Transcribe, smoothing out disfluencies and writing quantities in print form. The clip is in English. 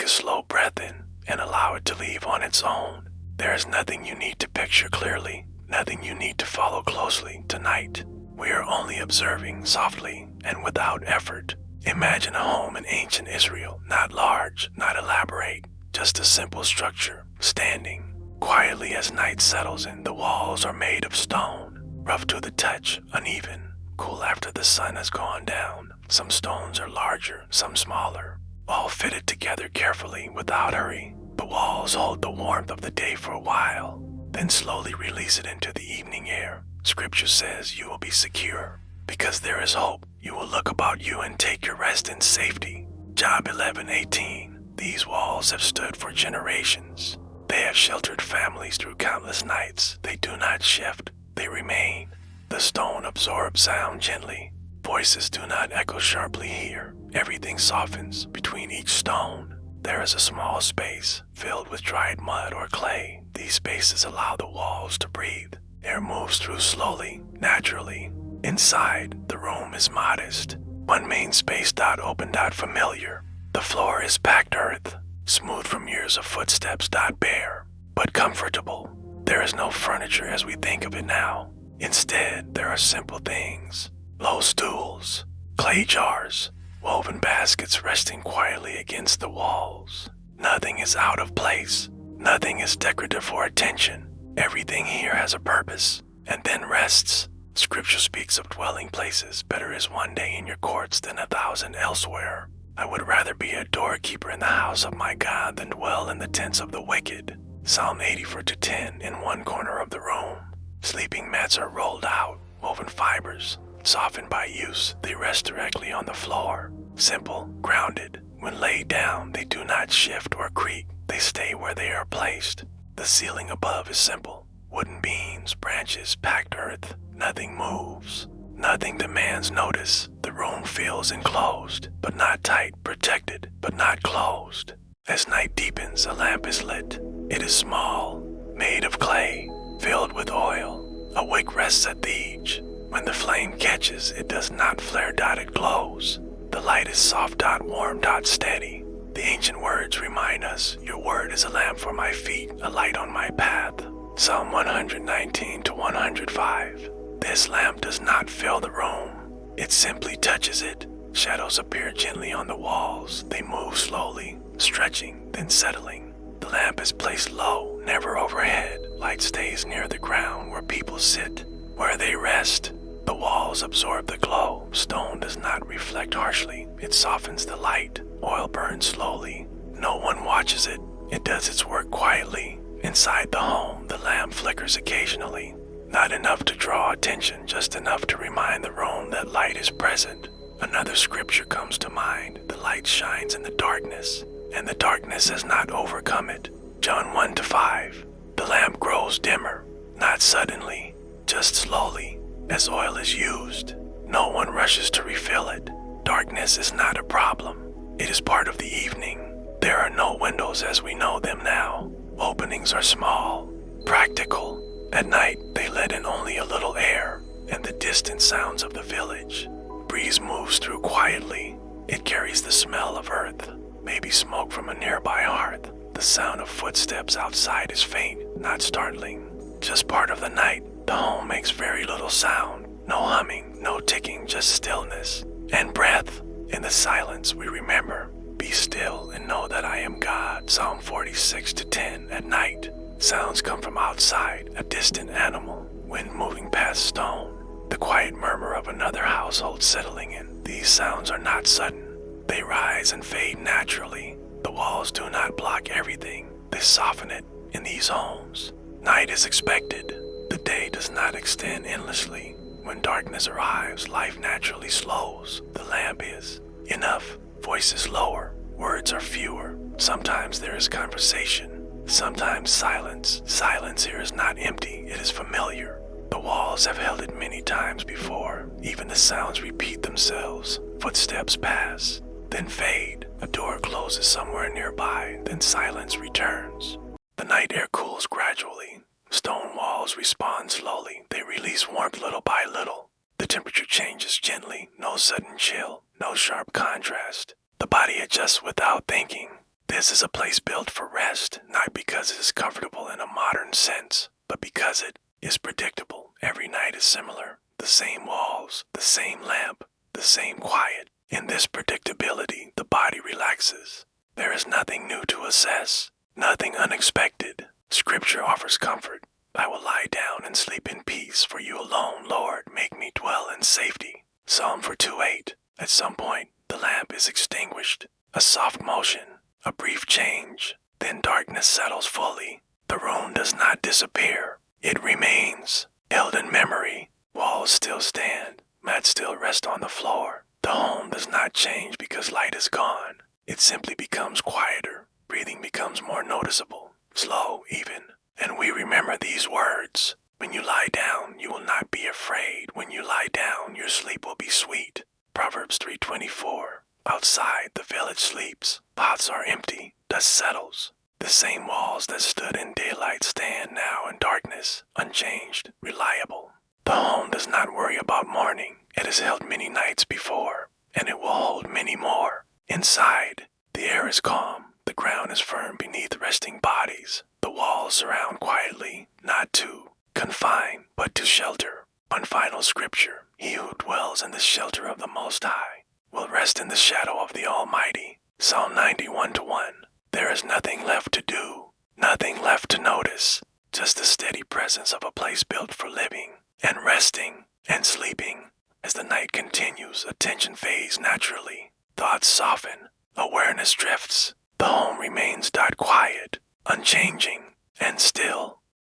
a slow breath in and allow it to leave on its own. There is nothing you need to picture clearly, nothing you need to follow closely tonight. We are only observing softly and without effort. Imagine a home in ancient Israel, not large, not elaborate, just a simple structure, standing quietly as night settles in. The walls are made of stone, rough to the touch, uneven, cool after the sun has gone down. Some stones are larger, some smaller, all fitted together carefully without hurry. The walls hold the warmth of the day for a while, then slowly release it into the evening air. Scripture says you will be secure. Because there is hope, you will look about you and take your rest in safety. Job 11:18. These walls have stood for generations. They have sheltered families through countless nights. They do not shift, they remain. The stone absorbs sound gently. Voices do not echo sharply here. Everything softens between each stone. There is a small space filled with dried mud or clay. These spaces allow the walls to breathe. Air moves through slowly, naturally. Inside, the room is modest. One main space, open, familiar. The floor is packed earth, smooth from years of footsteps, bare, but comfortable. There is no furniture as we think of it now. Instead, there are simple things. Low stools, clay jars, woven baskets resting quietly against the walls. Nothing is out of place. Nothing is decorative or attention. Everything here has a purpose, and then rests. Scripture speaks of dwelling places. Better is one day in your courts than 1,000 elsewhere. I would rather be a doorkeeper in the house of my God than dwell in the tents of the wicked. Psalm 84:10 in one corner of the room. Sleeping mats are rolled out, woven fibers, softened by use. They rest directly on the floor. Simple, grounded. When laid down, they do not shift or creak. They stay where they are placed. The ceiling above is simple. Wooden beams, branches, packed earth. Nothing moves. Nothing demands notice. The room feels enclosed, but not tight, protected, but not closed. As night deepens, a lamp is lit. It is small, made of clay, filled with oil. A wick rests at the edge. When the flame catches, it does not flare. It glows. The light is soft. Warm. Steady. The ancient words remind us, your word is a lamp for my feet, a light on my path. Psalm 119-105. This lamp does not fill the room. It simply touches it. Shadows appear gently on the walls. They move slowly, stretching, then settling. The lamp is placed low, never overhead. Light stays near the ground where people sit, where they rest. The walls absorb the glow. Stone does not reflect harshly. It softens the light. Oil burns slowly. No one watches it. It does its work quietly. Inside the home, the lamp flickers occasionally. Not enough to draw attention, just enough to remind the room that light is present. Another scripture comes to mind. The light shines in the darkness, and the darkness has not overcome it. John 1-5. The lamp grows dimmer, not suddenly, just slowly, as oil is used. No one rushes to refill it. Darkness is not a problem. It is part of the evening. There are no windows as we know them now. Openings are small, practical. At night, they let in only a little air and the distant sounds of the village. Breeze moves through quietly. It carries the smell of earth, maybe smoke from a nearby hearth. The sound of footsteps outside is faint, not startling. Just part of the night. The home makes very little sound. No humming, no ticking, just stillness and breath. In the silence, we remember, be still and know that I am God. Psalm 46-10 at night. Sounds come from outside, a distant animal, wind moving past stone, the quiet murmur of another household settling in. These sounds are not sudden. They rise and fade naturally. The walls do not block everything. They soften it. In these homes, night is expected. The day does not extend endlessly. When darkness arrives, life naturally slows. The lamp is enough. Voices lower. Words are fewer. Sometimes there is conversation. Sometimes silence. Silence here is not empty. It is familiar. The walls have held it many times before. Even the sounds repeat themselves. Footsteps pass, then fade. A door closes somewhere nearby, then silence returns. The night air cools gradually. Stone walls respond slowly. They release warmth little by little. The temperature changes gently. No sudden chill. No sharp contrast. The body adjusts without thinking. This is a place built for rest, not because it is comfortable in a modern sense, but because it is predictable. Every night is similar. The same walls, the same lamp, the same quiet. In this predictability, the body relaxes. There is nothing new to assess, nothing unexpected. Scripture offers comfort. I will lie down and sleep in peace, for you alone, Lord, make me dwell in safety. Psalm 2:8. At some point, the lamp is extinguished. A soft motion, a brief change, then darkness settles fully. The room does not disappear. It remains, held in memory. Walls still stand, mats still rest on the floor. The home does not change because light is gone. It simply becomes quieter. Breathing becomes more noticeable, slow even. And we remember these words. When you lie down, you will not be afraid. When you lie down, your sleep will be sweet. Proverbs 3:24. Outside, the village sleeps. Pots are empty. Dust settles. The same walls that stood in daylight stand now in darkness, unchanged, reliable. The home does not worry about morning. It has held many nights before, and it will hold many more. Inside, the air is calm. The ground is firm beneath resting bodies. The walls surround quietly, not to confine, but to shelter. One final scripture: he who dwells in the shelter of the Most High will rest in the shadow of the Almighty. Psalm 91:1. There is nothing left to do, nothing left to notice, just the steady presence of a place built for living and resting and sleeping. As the night continues, attention fades naturally. Thoughts soften, awareness drifts. The home remains quiet, unchanging, and still.